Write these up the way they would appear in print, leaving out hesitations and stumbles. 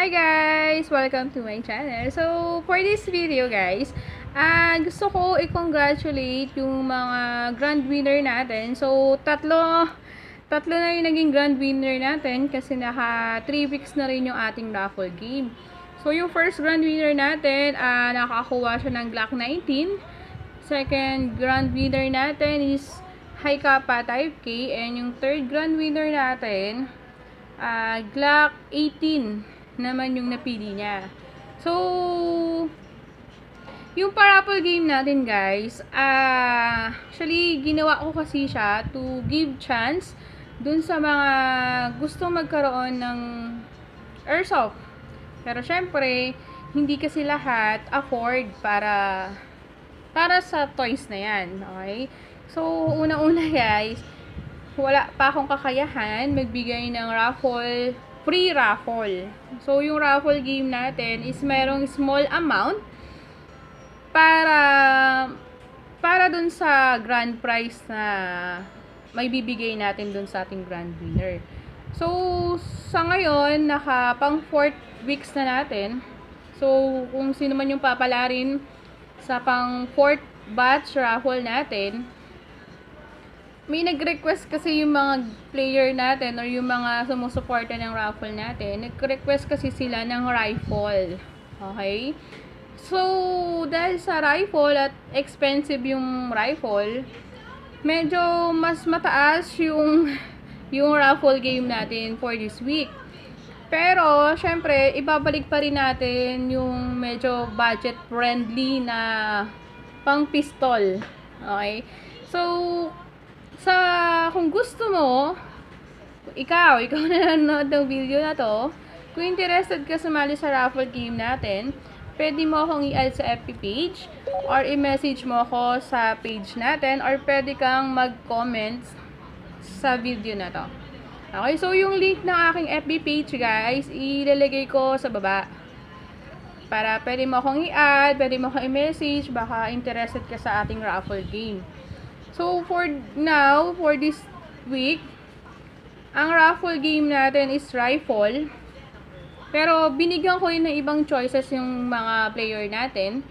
Hi guys! Welcome to my channel. So, for this video guys, gusto ko i-congratulate yung mga grand winner natin. So, tatlo na yung naging grand winner natin kasi naka 3 weeks na rin yung ating raffle game. So, yung first grand winner natin, nakakuha siya ng Glock 19. Second grand winner natin is High Kappa Type K. And yung third grand winner natin, Glock 18 naman yung napili niya. So, yung paraffle game natin guys, actually ginawa ko kasi siya to give chance dun sa mga gustong magkaroon ng airsoft. Pero syempre, hindi kasi lahat afford para sa toys na yan. Okay? So, una-una guys, wala pa akong kakayahan magbigay ng free raffle. So, yung raffle game natin is merong small amount para dun sa grand prize na may bibigay natin dun sa ating grand winner. So, sa ngayon, pang 4th weeks na natin. So, kung sino man yung papalarin sa pang 4th batch raffle natin, may nag-request kasi yung mga player natin or yung mga sumusuporta ng raffle natin. Nag-request kasi sila ng rifle. Okay? So, dahil sa rifle at expensive yung rifle, medyo mas mataas yung raffle game natin for this week. Pero, syempre, ibabalik pa rin natin yung medyo budget friendly na pang pistol. Okay? So, kung gusto mo, ikaw na nanonood ng video na to, kung interested ka sumali sa raffle game natin, pwede mo akong i-add sa FB page or i-message mo ako sa page natin or pwede kang mag-comment sa video na to. Okay, so yung link ng aking FB page guys, ilalagay ko sa baba. Para pwede mo akong i-add, pwede mo akong i-message, baka interested ka sa ating raffle game. So, for now, for this week, ang raffle game natin is rifle. Pero, binigyan ko rin ng ibang choices yung mga player natin.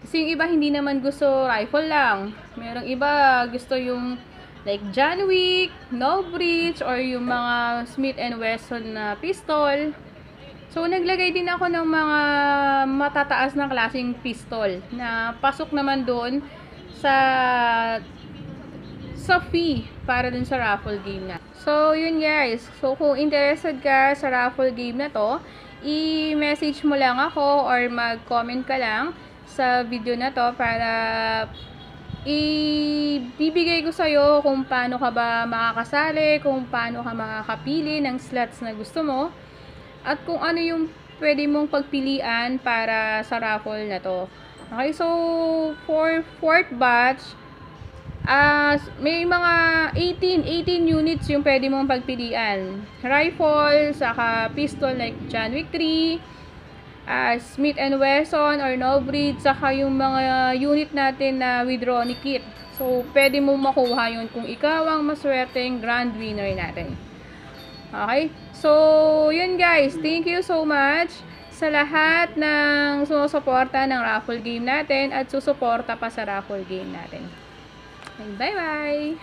Kasi yung iba hindi naman gusto rifle lang. Merong iba gusto yung like John Wick, No Breach, or yung mga Smith & Wesson na pistol. So, naglagay din ako ng mga matataas na klaseng pistol na pasok naman doon sa fee para dun sa raffle game na. So, yun guys. So, kung interested ka sa raffle game na to, i-message mo lang ako or mag-comment ka lang sa video na to para ibibigay ko sa'yo kung paano ka ba makakasali, kung paano ka makakapili ng slots na gusto mo, at kung ano yung pwede mong pagpilian para sa raffle na to. Okay, so for 4th batch, may mga 18 units yung pwede mong pagpilian. Rifle, saka pistol like John Wick 3, Smith & Wesson or No Breed, saka yung mga unit natin na with Ronnie kit. So, pwede mong makuha yun kung ikaw ang maswerteng grand winner natin. Okay? So, yun guys. Thank you so much sa lahat ng sumusuporta ng raffle game natin at susuporta pa sa raffle game natin. Bye-bye!